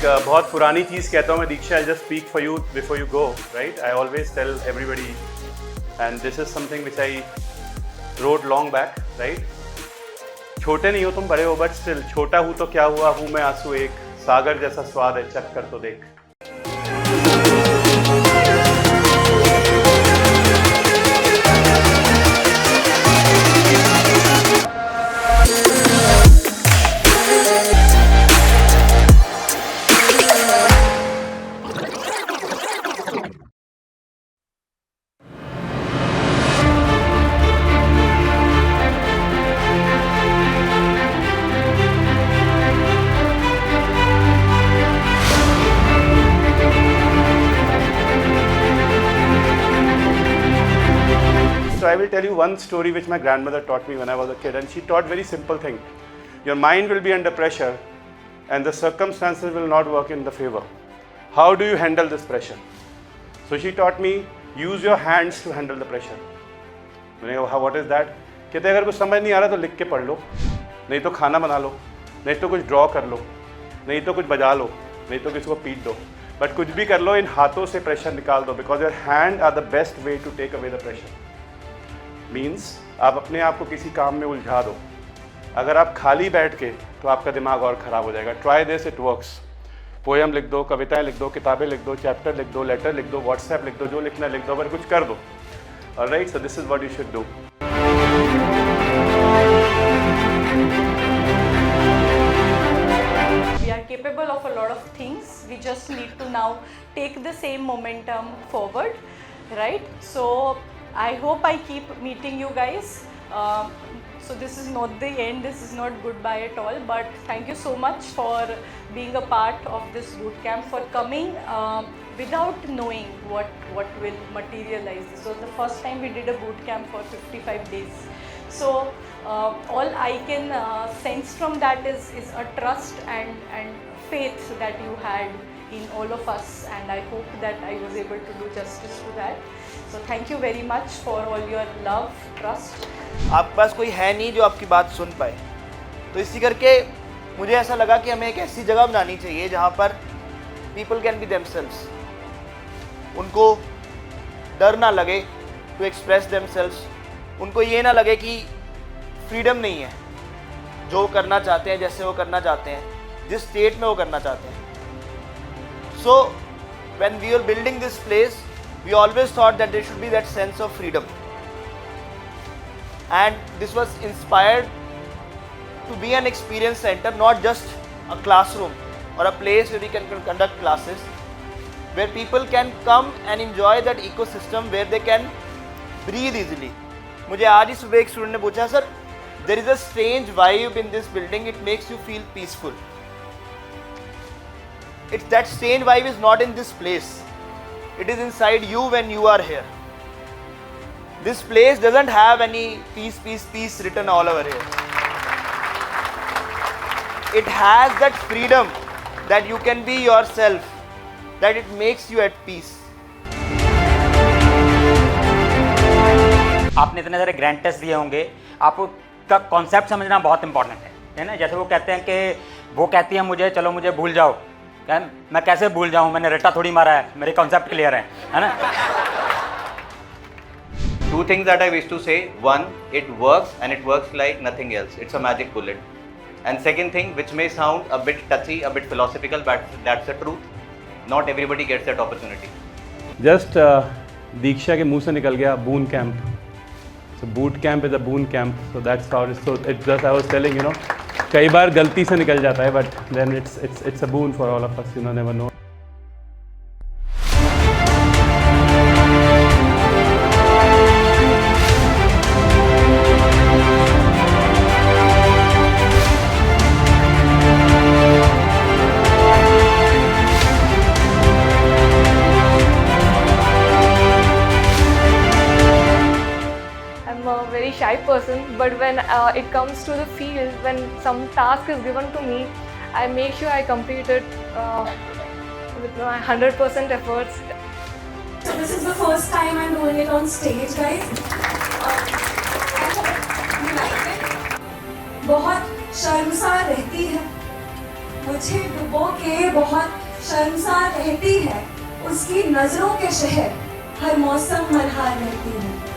बहुत पुरानी चीज़ कहता हूँ मैं Diksha, I just speak for you before you go, right? I always tell everybody, and this is something which I wrote long back, right? छोटे नहीं हो तुम, बड़े हो, बट स्टिल छोटा हूँ तो क्या हुआ, हूँ मैं आंसू एक, सागर जैसा स्वाद है, चख कर तो देख। So I will tell you one story which my grandmother taught me when I was a kid, and she taught very simple thing. Your mind will be under pressure and the circumstances will not work in the favor. How do you handle this pressure? So she taught me, use your hands to handle the pressure. मैंने कहा what is that? कहते अगर कुछ समझ नहीं आ रहा तो लिख के पढ़ लो, नहीं तो खाना बना लो, नहीं तो कुछ ड्रॉ कर लो, नहीं तो कुछ बजा लो, नहीं तो किसी को पीट दो, बट कुछ भी कर लो, इन हाथों से प्रेशर निकाल दो, because your hand are the best way to take away the pressure. Means आप अपने आप को किसी काम में उलझा दो, अगर आप खाली बैठ के तो आपका दिमाग और ख़राब हो जाएगा। Try this, it works. Poem लिख दो, कविताएं लिख दो, किताबें लिख दो, चैप्टर लिख दो, लेटर लिख दो, व्हाट्सएप लिख दो, जो लिखना लिख दो, पर कुछ कर दो। Alright, so this is what you should do. We are capable of a lot of things. We just need to now take the same momentum forward, right? So I hope I keep meeting you guys. So this is not the end, this is not goodbye at all, but thank you so much for being a part of this boot camp, for coming without knowing what will materialize. This was the first time we did a boot camp for 55 days. So all I can sense from that is a trust and faith that you had in all of us, and I hope that I was able to do justice to that. So thank you very much for all your love, trust. आपके पास कोई है नहीं जो आपकी बात सुन पाए, तो इसी करके मुझे ऐसा लगा कि हमें एक ऐसी जगह बनानी चाहिए जहाँ पर पीपल कैन बी देमसेल्व्स, उनको डर ना लगे टू एक्सप्रेस देमसेल्व्स, उनको ये ना लगे कि फ्रीडम नहीं है, जो वो करना चाहते हैं, जैसे वो करना चाहते हैं, जिस स्टेट में वो करना चाहते हैं। So when we are building this place, we always thought that there should be that sense of freedom, and this was inspired to be an experience center, not just a classroom or a place where we can conduct classes, where people can come and enjoy that ecosystem where they can breathe easily. मुझे आज ही सुबह एक student ने पूछा, sir there is a strange vibe in this building, it makes you feel peaceful. It's that strange vibe is not in this place. It is inside you when you are here. This place doesn't have any peace, peace, peace written all over here. It has that freedom that you can be yourself, that it makes you at peace. आपने इतने सारे grand test दिए होंगे, आपको का concept समझना बहुत important है ना? जैसे वो कहते हैं कि वो कहती है मुझे, चलो मुझे भूल जाओ, मैं कैसे भूल जाऊं, मैंने रट्टा थोड़ी मारा है, मेरे कॉन्सेप्ट क्लियर है ना? Two things that I wish to say. One, it works, and it works like nothing else. It's a magic bullet. And second thing, which may sound a bit touchy, a bit philosophical, but that's the truth. Not everybody gets that opportunity. Just Diksha के मुंह से निकल गया boon camp. So boot camp is a boon camp, so that's how it's, so it's just I was telling, you know, कई बार गलती से निकल जाता है, but then it's a boon for all of us, you know, never know. Very shy person, but when it comes to the field, when some task is given to me, I make sure I complete it with my 100% efforts. So this is the first time I'm doing it on stage, guys. I hope you like it. बहुत शर्मसार रहती है, मुझे डुबो के बहुत शर्मसार रहती है, उसकी नजरों के शहर हर मौसम मल्हार रहती है।